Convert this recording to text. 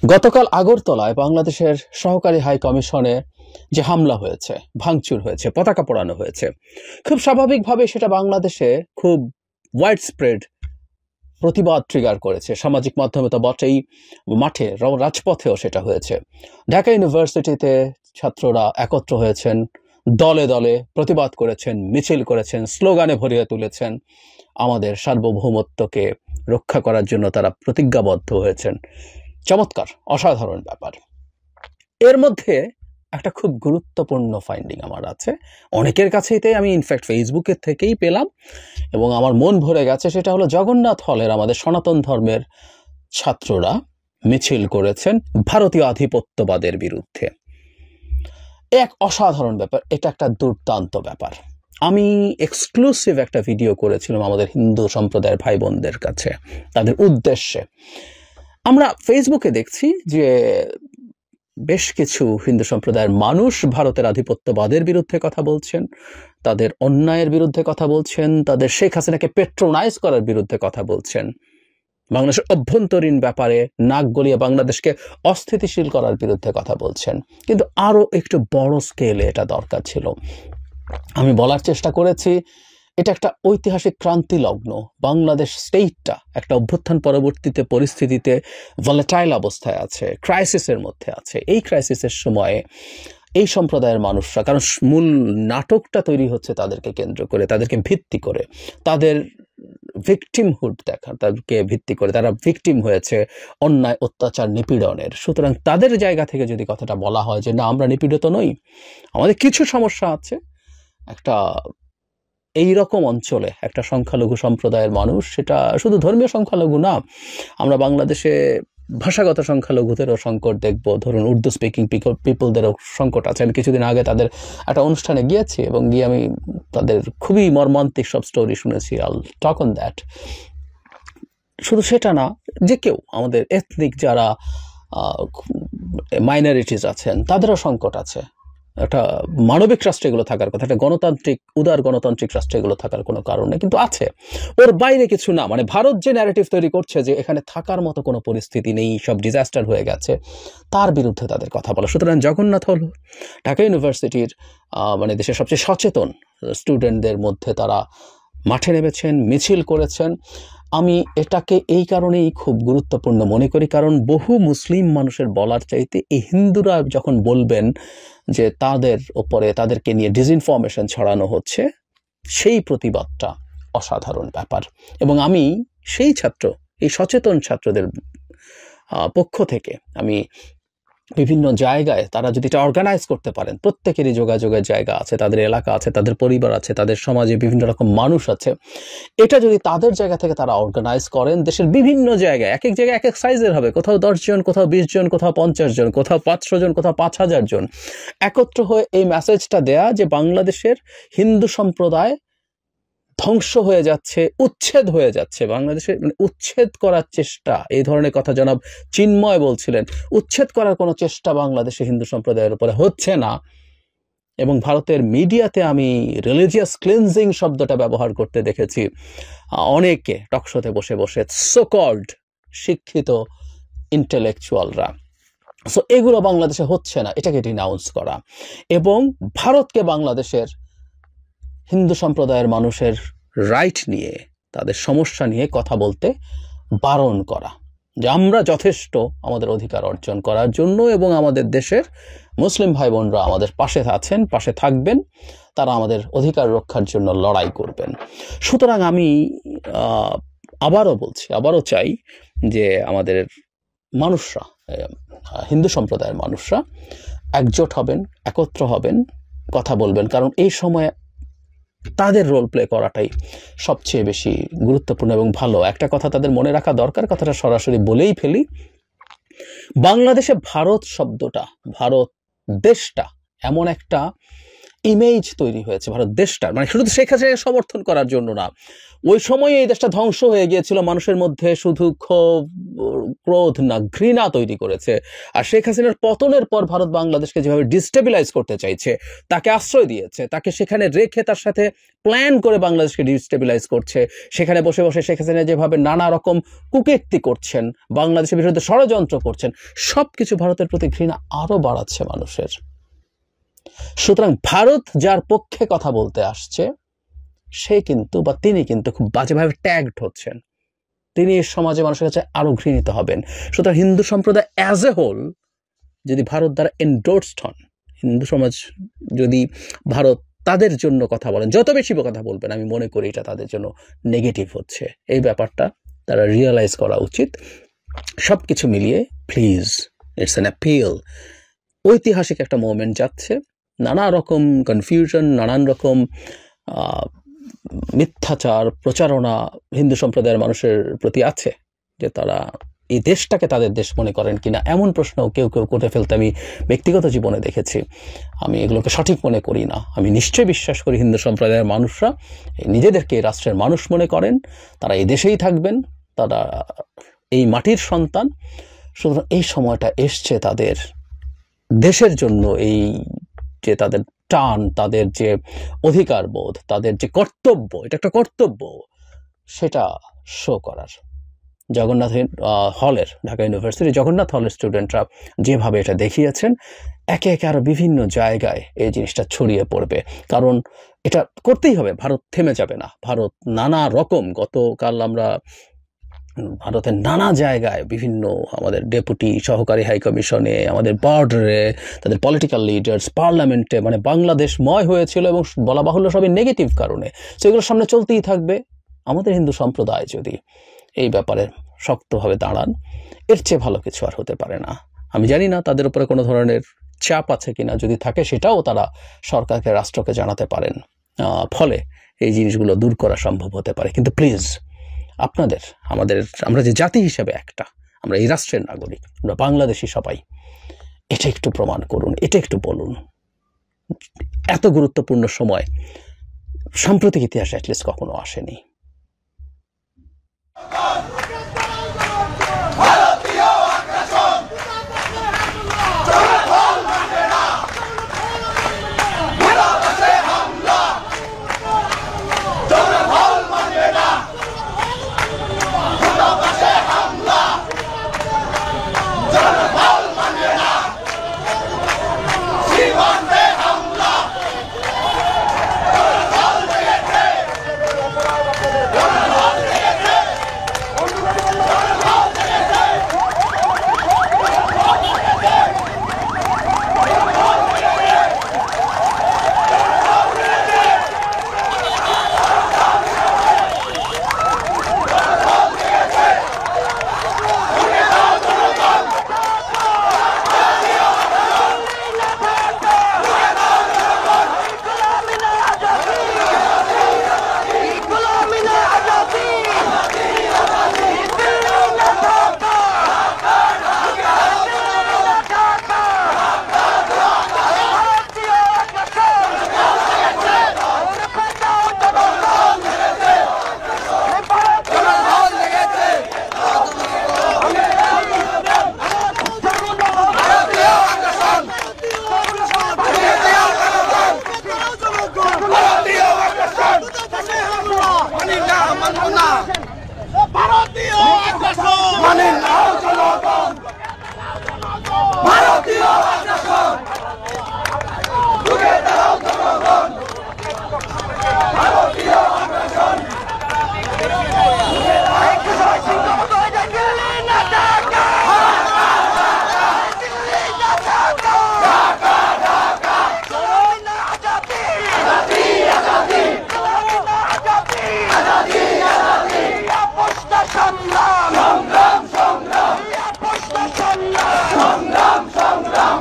গতকাল আগরতলায় বাংলাদেশের সহকারী হাই কমিশনে যে হামলা হয়েছে, ভাঙচুর হয়েছে, পতাকা পোড়ানো হয়েছে, খুব স্বাভাবিকভাবে সেটা বাংলাদেশে খুব ওয়াইড স্প্রেড প্রতিবাদ ট্রিগার করেছে। সামাজিক মাধ্যমে তো বটেই, মাঠে রাজপথেও সেটা হয়েছে। ঢাকা ইউনিভার্সিটিতে ছাত্ররা একত্র হয়েছেন, দলে দলে প্রতিবাদ করেছেন, মিছিল করেছেন, স্লোগানে ভরিয়ে তুলেছেন। আমাদের সার্বভৌমত্বকে রক্ষা করার জন্য তারা প্রতিজ্ঞাবদ্ধ হয়েছেন। চমৎকার, অসাধারণ ব্যাপার। এর মধ্যে একটা খুব গুরুত্বপূর্ণ ফাইন্ডিং আমার আছে, অনেকের কাছেই তাই, আমি ইনফ্যাক্ট ফেসবুকের থেকেই পেলাম এবং আমার মন ভরে গেছে। সেটা হলো জগন্নাথ হলের আমাদের সনাতন ধর্মের ছাত্ররা মিছিল করেছেন ভারতীয় আধিপত্যবাদের বিরুদ্ধে। এক অসাধারণ ব্যাপার, এটা একটা দুর্দান্ত ব্যাপার। আমি এক্সক্লুসিভ একটা ভিডিও করেছিলাম আমাদের হিন্দু সম্প্রদায়ের ভাই বোনদের কাছে, তাদের উদ্দেশ্যে। আমরা ফেসবুকে দেখছি যে বেশ কিছু হিন্দু সম্প্রদায়ের মানুষ ভারতের আধিপত্যবাদের বিরুদ্ধে কথা বলছেন, তাদের অন্যায়ের বিরুদ্ধে কথা বলছেন, তাদের শেখ হাসিনাকে পেট্রোনাইজ করার বিরুদ্ধে কথা বলছেন, বাংলাদেশের অভ্যন্তরীণ ব্যাপারে নাক গলিয়ে বাংলাদেশকে অস্থিতিশীল করার বিরুদ্ধে কথা বলছেন। কিন্তু আরো একটু বড় স্কেলে এটা দরকার ছিল। আমি বলার চেষ্টা করেছি, এটা একটা ঐতিহাসিক ক্রান্তি লগ্ন। বাংলাদেশ স্টেটটা একটা অভ্যুত্থান পরবর্তীতে পরিস্থিতিতে ভলাটাইল অবস্থায় আছে, ক্রাইসিসের মধ্যে আছে। এই ক্রাইসিসের সময়ে এই সম্প্রদায়ের মানুষরা, কারণ মূল নাটকটা তৈরি হচ্ছে তাদেরকে কেন্দ্র করে, তাদেরকে ভিত্তি করে, তাদের ভিকটিমহুড দেখা, তাদেরকে ভিত্তি করে তারা ভিকটিম হয়েছে অন্যায়, অত্যাচার, নিপীড়নের। সুতরাং তাদের জায়গা থেকে যদি কথাটা বলা হয় যে না, আমরা নিপীড়িত নই, আমাদের কিছু সমস্যা আছে, একটা এইরকম অঞ্চলে একটা সংখ্যালঘু সম্প্রদায়ের মানুষ, সেটা শুধু ধর্মীয় সংখ্যালঘু না, আমরা বাংলাদেশে ভাষাগত সংখ্যালঘুদেরও সংকট দেখব। ধরুন উর্দু স্পিকিং পিপলদেরও সংকট আছে। আমি কিছুদিন আগে তাদের একটা অনুষ্ঠানে গিয়েছি এবং গিয়ে আমি তাদের খুবই মর্মান্তিক সব স্টোরি শুনেছি। আল টক অন দ্যাট। শুধু সেটা না, যে কেউ আমাদের এথনিক যারা মাইনরিটিস আছেন তাদেরও সংকট আছে। একটা মানবিক রাষ্ট্রে এগুলো থাকার কথা, একটা গণতান্ত্রিক, উদার গণতান্ত্রিক রাষ্ট্রে এগুলো থাকার কোনো কারণ নেই, কিন্তু আছে। ওর বাইরে কিছু না, মানে ভারত যে ন্যারেটিভ তৈরি করছে যে এখানে থাকার মতো কোনো পরিস্থিতি নেই, সব ডিজাস্টার হয়ে গেছে, তার বিরুদ্ধে তাদের কথা বলা। সুতরাং জগন্নাথ হল ঢাকা ইউনিভার্সিটির মানে দেশের সবচেয়ে সচেতন স্টুডেন্টদের মধ্যে তারা মাঠে নেমেছেন, মিছিল করেছেন। আমি এটাকে এই কারণেই খুব গুরুত্বপূর্ণ মনে করি, কারণ বহু মুসলিম মানুষের বলার চাইতে এই হিন্দুরা যখন বলবেন যে তাদের ওপরে, তাদেরকে নিয়ে ডিসইনফরমেশন ছড়ানো হচ্ছে, সেই প্রতিবাদটা অসাধারণ ব্যাপার। এবং আমি সেই ছাত্র, এই সচেতন ছাত্রদের পক্ষ থেকে আমি বিভিন্ন জায়গায়, তারা যদি এটা অর্গানাইজ করতে পারেন, প্রত্যেকেরই যোগাযোগের জায়গা আছে, তাদের এলাকা আছে, তাদের পরিবার আছে, তাদের সমাজে বিভিন্ন রকম মানুষ আছে, এটা যদি তাদের জায়গা থেকে তারা অর্গানাইজ করেন, দেশের বিভিন্ন জায়গায়, এক এক জায়গায় এক এক সাইজের হবে, কোথাও 10 জন, কোথাও 20 জন, কোথাও 50 জন, কোথাও 500 জন, কোথাও 5000 জন, একত্র হয়ে এই মেসেজটা দেয়া যে বাংলাদেশের হিন্দু সম্প্রদায় ধ্বংস হয়ে যাচ্ছে, উচ্ছেদ হয়ে যাচ্ছে, বাংলাদেশে উচ্ছেদ করার চেষ্টা, এই ধরনের কথা জনাব চিন্ময় বলছিলেন, উচ্ছেদ করার কোনো চেষ্টা বাংলাদেশে হিন্দু সম্প্রদায়ের উপরে হচ্ছে না। এবং ভারতের মিডিয়াতে আমি রিলিজিয়াস ক্লিনজিং শব্দটা ব্যবহার করতে দেখেছি অনেকে টকশোতে বসে বসে, সো কল্ড শিক্ষিত ইন্টেলেকচুয়ালরা। সো এগুলো বাংলাদেশে হচ্ছে না, এটাকে ডিনাউন্স করা এবং ভারতকে বাংলাদেশের হিন্দু সম্প্রদায়ের মানুষের রাইট নিয়ে, তাদের সমস্যা নিয়ে কথা বলতে বারণ করা, যে আমরা যথেষ্ট আমাদের অধিকার অর্জন করার জন্য, এবং আমাদের দেশের মুসলিম ভাই বোনরা আমাদের পাশে আছেন, পাশে থাকবেন, তারা আমাদের অধিকার রক্ষার জন্য লড়াই করবেন। সুতরাং আমি আবারও বলছি, আবারও চাই যে আমাদের মানুষরা, হিন্দু সম্প্রদায়ের মানুষরা একজোট হবেন, একত্র হবেন, কথা বলবেন, কারণ এই সময় তাদের রোল প্লে করাটাই সবচেয়ে বেশি গুরুত্বপূর্ণ এবং ভালো। একটা কথা তাদের মনে রাখা দরকার, কথাটা সরাসরি বলেই ফেলি, বাংলাদেশে ভারত শব্দটা, ভারত দেশটা এমন একটা ইমেজ তৈরি হয়েছে ভারত দেশটার, মানে শুধু শেখ হাসিনাকে সমর্থন করার জন্য না, ওই সময়ে এই দেশটা ধ্বংস হয়ে গিয়েছিল, মানুষের মধ্যে শুধু ক্ষোভ, ক্রোধ না ঘৃণা তৈরি করেছে। আর শেখ হাসিনার পতনের পর ভারত বাংলাদেশকে যেভাবে ডিস্টেবিলাইজ করতে চাইছে, তাকে আশ্রয় দিয়েছে, তাকে সেখানে রেখে তার সাথে প্ল্যান করে বাংলাদেশকে ডিস্টেবিলাইজ করছে, সেখানে বসে বসে শেখ হাসিনা যেভাবে নানা রকম কুকীর্তি করছেন, বাংলাদেশের বিরুদ্ধে ষড়যন্ত্র করছেন, সবকিছু ভারতের প্রতি ঘৃণা আরো বাড়াচ্ছে মানুষের। সুতরাং ভারত যার পক্ষে কথা বলতে আসছে সে কিন্তু বা তিনি কিন্তু খুব বাজেভাবে ট্যাগড হচ্ছেন, তিনি সমাজে মানুষের কাছে আরো ঘৃণিত হবেন। সুতরাং হিন্দু সম্প্রদায় অ্যাজ এ হোল যদি ভারত দ্বারা এন্ডোর্সড হন, হিন্দু সমাজ যদি ভারত তাদের জন্য কথা বলেন, যত বেশি কথা বলবেন, আমি মনে করি এটা তাদের জন্য নেগেটিভ হচ্ছে। এই ব্যাপারটা তারা রিয়েলাইজ করা উচিত। সবকিছু মিলিয়ে প্লিজ, ইটস অ্যান অ্যাপিল, ঐতিহাসিক একটা মোমেন্ট যাচ্ছে, নানা রকম কনফিউশন, নানান রকম মিথ্যাচার, প্রচারণা হিন্দু সম্প্রদায়ের মানুষের প্রতি আছে, যে তারা এই দেশটাকে তাদের দেশ মনে করেন কিনা, এমন প্রশ্ন কেউ কেউ করে ফেলতে আমি ব্যক্তিগত জীবনে দেখেছি। আমি এগুলোকে সঠিক মনে করি না। আমি নিশ্চয়ই বিশ্বাস করি হিন্দু সম্প্রদায়ের মানুষরা নিজেদেরকে রাষ্ট্রের মানুষ মনে করেন, তারা এই দেশেই থাকবেন, তারা এই মাটির সন্তান। সুতরাং এই সময়টা এসছে তাদের দেশের জন্য, এই যে তাদের টান, তাদের যে অধিকার বোধ, তাদের যে কর্তব্য, এটা একটা কর্তব্য, সেটা শো করার। জগন্নাথ হলের, ঢাকা ইউনিভার্সিটি জগন্নাথ হলের স্টুডেন্টরা যেভাবে এটা দেখিয়েছেন, একে একে আরো বিভিন্ন জায়গায় এই জিনিসটা ছড়িয়ে পড়বে। কারণ এটা করতেই হবে, ভারত থেমে যাবে না। ভারত নানা রকম, গতকাল আমরা ভারতের নানা জায়গায় বিভিন্ন আমাদের ডেপুটি, সহকারী হাই কমিশনে, আমাদের বর্ডারে, তাদের পলিটিক্যাল লিডার্স, পার্লামেন্টে, মানে বাংলাদেশময় হয়েছিল, এবং বলা বাহুল্য সবই নেগেটিভ কারণে। সেগুলোর সামনে চলতেই থাকবে। আমাদের হিন্দু সম্প্রদায় যদি এই ব্যাপারে শক্তভাবে দাঁড়ান, এর চেয়ে ভালো কিছু আর হতে পারে না। আমি জানি না তাদের উপরে কোনো ধরনের চাপ আছে কিনা, যদি থাকে সেটাও তারা সরকারকে, রাষ্ট্রকে জানাতে পারেন, ফলে এই জিনিসগুলো দূর করা সম্ভব হতে পারে। কিন্তু প্লিজ আপনাদের, আমরা যে জাতি হিসেবে একটা, আমরা এই রাষ্ট্রের নাগরিক, আমরা বাংলাদেশি সবাই, এটা একটু প্রমাণ করুন, এটা একটু বলুন। এত গুরুত্বপূর্ণ সময় সাম্প্রতিক ইতিহাসে অ্যাটলিস্ট কখনো আসেনি। সংগ্রাম